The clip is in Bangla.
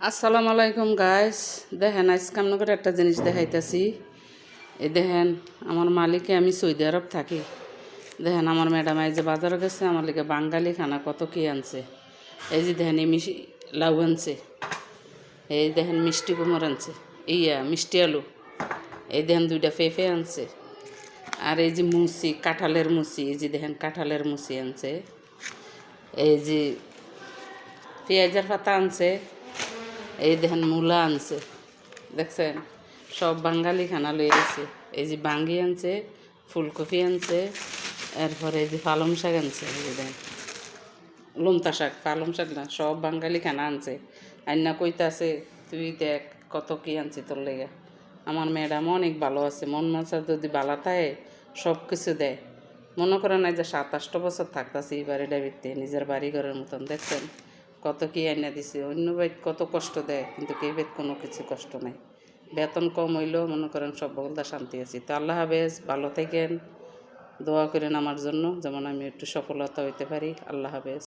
আসসালামু আলাইকুম গাইস। দেখেন আজকে আপনাদের একটা জিনিস দেখাইতেছি। এই দেখেন আমার মালিকে, আমি সৌদি আরব থাকি। দেখেন আমার ম্যাডাম এই যে বাজারে গেছে, আমার লিগে বাঙালি খানা কত কি আনছে। এই যে দেখেন এই লাউ আনছে, এই দেখেন মিষ্টি কুমড় আনছে, মিষ্টি আলু, এই দেখেন 2টা পেঁপে আনছে, আর এই যে মুসি, কাঁঠালের মুসি, এই যে দেখেন কাঁঠালের মুসি আনছে, এই যে পেঁয়াজের পাতা আনছে, এই দেখেন মূলা আনছে। দেখছেন সব বাঙালি খানা লয়ে গেছে। এই যে বাঙ্গি আনছে, ফুলকপি আনছে, এরপরে এই যে পালং শাক আনছে, এই যে দেখেন লম্তা শাক, পালং শাক না, সব বাঙালি খানা আনছে। আইনা কইতাছে তুই দেখ কত কি আনছি তোর লেগে। আমার ম্যাডাম অনেক ভালো আছে, মন মাছা যদি বালা থাকে সব কিছু দেয়। মনে করেন না যে 27 বছর থাকতেছি এই বাড়িটা ভিত্তি, নিজের বাড়ি ঘরের মতন। দেখছেন কত কি আইনা দিছে। অন্য বাইত কত কষ্ট দেয়, কিন্তু কে বেত কোনো কিছু কষ্ট নাই। বেতন কম হইলেও মনে করেন সব বলতে শান্তি আছি। তো আল্লাহ হাফেজ, ভালো থাকেন, দোয়া করেন আমার জন্য, যেমন আমি একটু সফলতা হইতে পারি। আল্লাহ হাফেজ।